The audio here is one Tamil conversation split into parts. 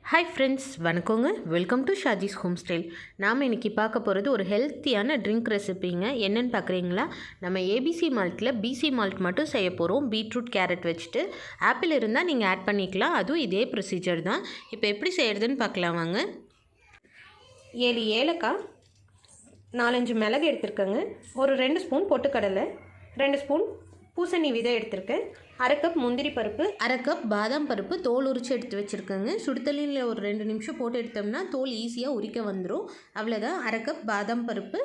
ஹாய் ஃப்ரெண்ட்ஸ், வணக்கங்க. Welcome to Shaji's home style. நாம் இன்றைக்கி பார்க்க போகிறது ஒரு ஹெல்த்தியான ட்ரிங்க் ரெசிபிங்க. என்னென்னு பார்க்குறீங்களா? நம்ம ஏபிசி மால்ட்டில் பிசி மால்ட் மட்டும் செய்ய போகிறோம். பீட்ரூட் கேரட் வச்சுட்டு. ஆப்பிள் இருந்தால் நீங்கள் ஆட் பண்ணிக்கலாம். அதுவும் இதே ப்ரொசீஜர் தான். இப்போ எப்படி செய்கிறதுன்னு பார்க்கலாம் வாங்க. 7 ஏலக்காய், 4-5 மிளகு எடுத்துருக்கேங்க. ஒரு 2 ஸ்பூன் பொட்டுக்கடலை, 2 ஸ்பூன் பூசணி விதை எடுத்திருக்கேன். 1/2 கப் முந்திரி பருப்பு, 1/2 கப் பாதாம் பருப்பு தோல் உரித்து எடுத்து வச்சுருக்கேங்க. சுடுதண்ணியில் ஒரு 2 நிமிஷம் போட்டு எடுத்தோம்னா தோல் ஈஸியாக உரிக்க வந்துடும். அவ்வளோதான். 1/2 கப் பாதாம் பருப்பு,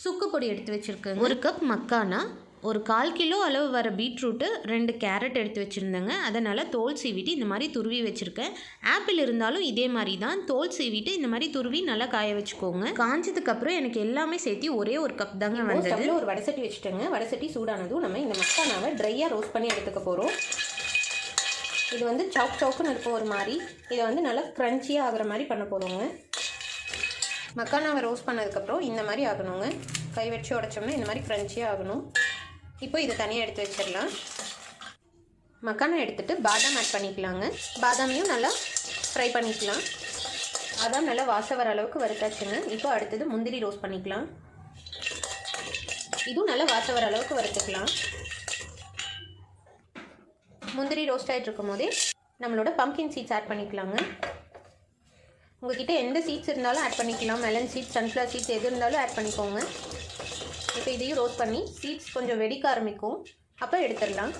சுக்கு பொடி எடுத்து வச்சுருக்கேங்க. 1 கப் மக்கானா, ஒரு 1/4 கிலோ அளவு வர பீட்ரூட்டு, 2 கேரட் எடுத்து வச்சுருந்தேங்க. அதனால் தோல் சீவிட்டு இந்த மாதிரி துருவி வச்சுருக்கேன். ஆப்பிள் இருந்தாலும் இதே மாதிரி தான் தோல் சீவிட்டு இந்த மாதிரி துருவி நல்லா காய வச்சுக்கோங்க. காஞ்சதுக்கப்புறம் எனக்கு எல்லாமே சேர்த்து ஒரே 1 கப் தாங்க வந்தது. ஒரு வடசட்டி வச்சுட்டேங்க. வடசட்டி சூடானதும் நம்ம இந்த மக்கானாவை ட்ரையாக ரோஸ்ட் பண்ணி எடுத்துக்க போகிறோம். இது வந்து சவுக்குன்னு இருக்கும் ஒரு மாதிரி. இதை வந்து நல்லா க்ரன்ச்சியாக ஆகிற மாதிரி பண்ண போகிறோங்க. மக்கானாவை ரோஸ்ட் பண்ணதுக்கப்புறம் இந்த மாதிரி ஆகணுங்க. கை வச்சு உடைச்சோம்னா இந்த மாதிரி க்ரன்ச்சியாக ஆகணும். இப்போ இதை தனியாக எடுத்து வச்சிடலாம். மக்கானா எடுத்துகிட்டு பாதாம் ஆட் பண்ணிக்கலாங்க. பாதாமையும் நல்லா ஃப்ரை பண்ணிக்கலாம். பாதாம் நல்லா வாசம் வர அளவுக்கு வறுத்தாச்சுங்க. இப்போ அடுத்தது முந்திரி ரோஸ்ட் பண்ணிக்கலாம். இதுவும் நல்லா வாசம் வர அளவுக்கு வறுத்துக்கலாம். முந்திரி ரோஸ்ட் ஆகிட்டு இருக்கும் போதே நம்மளோட பம்ப்கின் சீட்ஸ் ஆட் பண்ணிக்கலாங்க. உங்கள்கிட்ட எந்த சீட்ஸ் இருந்தாலும் ஆட் பண்ணிக்கலாம். மெலன் சீட்ஸ், சன்ஃப்ளவர் சீட்ஸ் எது இருந்தாலும் ஆட் பண்ணிக்கோங்க. இப்போ இதையும் ரோஸ்ட் பண்ணி சீட்ஸ் கொஞ்சம் வெடிக்க ஆரம்பிக்கும். அப்போ எடுத்துடலாம்.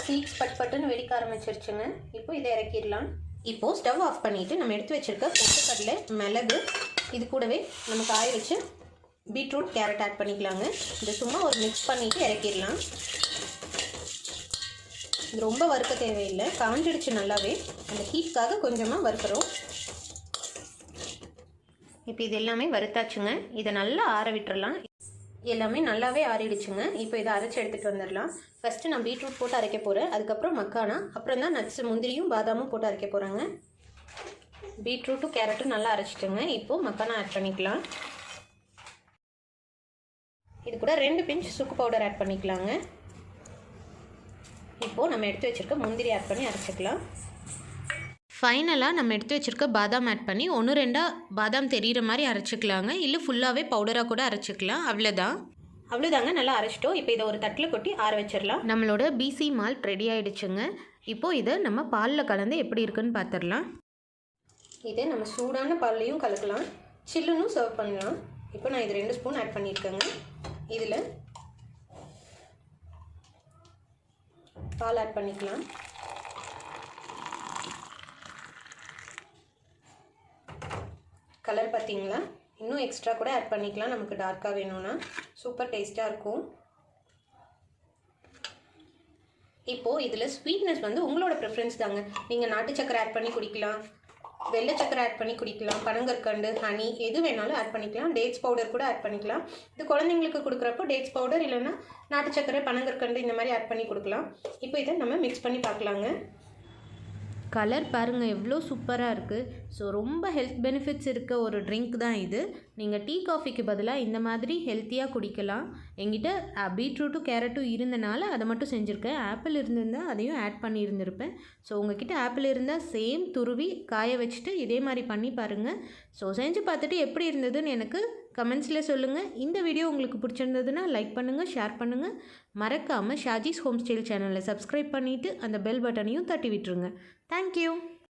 சீட்ஸ் பட்டுன்னு வெடிக்க ஆரம்பிச்சிருச்சுங்க. இப்போ இதை இறக்கிடலாம். இப்போது ஸ்டவ் ஆஃப் பண்ணிவிட்டு நம்ம எடுத்து வச்சுருக்க பொட்டுக்கடலை, மிளகு, இது கூடவே நம்ம காய வச்சு பீட்ரூட் கேரட் ஆட் பண்ணிக்கலாங்க. இதை சும்மா ஒரு மிக்ஸ் பண்ணிவிட்டு இறக்கிடலாம். இது ரொம்ப வறுக்க தேவையில்லை. காஞ்சிடுச்சு நல்லாவே. அந்த ஹீட்காக கொஞ்சமாக வறுக்கிறோம். இப்போ இது எல்லாமே வறுத்தாச்சுங்க. இதை நல்லா ஆற விட்டுறலாம். எல்லாமே நல்லாவே ஆறிடுச்சுங்க. இப்போ இதை அரைச்சி எடுத்துகிட்டு வந்துடலாம். ஃபஸ்ட்டு நான் பீட்ரூட் போட்டு அரைக்க போகிறேன். அதுக்கப்புறம் மக்கானா, அப்புறம் தான் நட்ஸ், முந்திரியும் பாதாமும் போட்டு அரைக்க போகிறாங்க. பீட்ரூட்டும் கேரட்டும் நல்லா அரைச்சிட்டுங்க. இப்போது மக்கானா ஆட் பண்ணிக்கலாம். இது கூட 2 பிஞ்ச் சுக்கு பவுடர் ஆட் பண்ணிக்கலாங்க. இப்போது நம்ம எடுத்து வச்சுருக்க முந்திரி ஆட் பண்ணி அரைச்சிக்கலாம். ஃபைனலாக நம்ம எடுத்து வச்சுருக்க பாதாம் ஆட் பண்ணி 1-2 பாதாம் தெரிகிற மாதிரி அரைச்சிக்கலாங்க. இல்லை ஃபுல்லாகவே பவுடராக கூட அரைச்சிக்கலாம். அவ்வளோதாங்க. நல்லா அரைச்சிட்டோம். இப்போ இதை ஒரு தட்டில் கொட்டி ஆற வச்சிடலாம். நம்மளோட பிசி மால்ட் ரெடி ஆகிடுச்சுங்க. இப்போது இதை நம்ம பாலில் கலந்து எப்படி இருக்குன்னு பார்த்துடலாம். இதை நம்ம சூடான பால்லையும் கலக்கலாம், சில்லுன்னு சர்வ் பண்ணலாம். இப்போ நான் இது 2 ஸ்பூன் ஆட் பண்ணியிருக்கேங்க. இதில் பால் ஆட் பண்ணிக்கலாம். கலர் பார்த்தீங்களா? இன்னும் எக்ஸ்ட்ரா கூட ஆட் பண்ணிக்கலாம். நமக்கு டார்க்காக வேணும்னா சூப்பர் டேஸ்ட்டாக இருக்கும். இப்போது இதில் ஸ்வீட்னஸ் வந்து உங்களோட ப்ரிஃபரன்ஸ் தாங்க. நீங்கள் நாட்டு சக்கரை ஆட் பண்ணி குடிக்கலாம், வெள்ளை சக்கரை ஆட் பண்ணி குடிக்கலாம், பனங்கற்கண்டு, ஹனி எது வேணாலும் ஆட் பண்ணிக்கலாம். டேட்ஸ் பவுடர் கூட ஆட் பண்ணிக்கலாம். இது குழந்தைங்களுக்கு கொடுக்குறப்போ டேட்ஸ் பவுடர் இல்லைன்னா நாட்டு சக்கரை, பனங்கற்கண்டு இந்த மாதிரி ஆட் பண்ணி கொடுக்கலாம். இப்போ இதை நம்ம மிக்ஸ் பண்ணி பார்க்கலாங்க. கலர் பாருங்கள் எவ்வளோ சூப்பராக இருக்குது. ஸோ ரொம்ப ஹெல்த் பெனிஃபிட்ஸ் இருக்க ஒரு ட்ரிங்க் தான் இது. நீங்கள் டீ காஃபிக்கு பதிலாக இந்த மாதிரி ஹெல்த்தியாக குடிக்கலாம். என்கிட்ட பீட்ரூட்டும் கேரட்டும் இருந்தனால அதை மட்டும் செஞ்சுருக்கேன். ஆப்பிள் இருந்திருந்தால் அதையும் ஆட் பண்ணியிருந்திருப்பேன். ஸோ உங்கள்கிட்ட ஆப்பிள் இருந்தால் சேம் துருவி காய வச்சுட்டு இதே மாதிரி பண்ணி பாருங்கள். ஸோ செஞ்சு பார்த்துட்டு எப்படி இருந்ததுன்னு எனக்கு கமெண்ட்ஸில் சொல்லுங்கள். இந்த வீடியோ உங்களுக்கு பிடிச்சிருந்ததுன்னா லைக் பண்ணுங்கள், ஷேர் பண்ணுங்கள். மறக்காமல் ஷாஜிஸ் ஹோம் ஸ்டைல் சேனலை சப்ஸ்கிரைப் பண்ணிவிட்டு அந்த பெல் பட்டனையும் தட்டி விட்டுருங்க. தேங்க்யூ.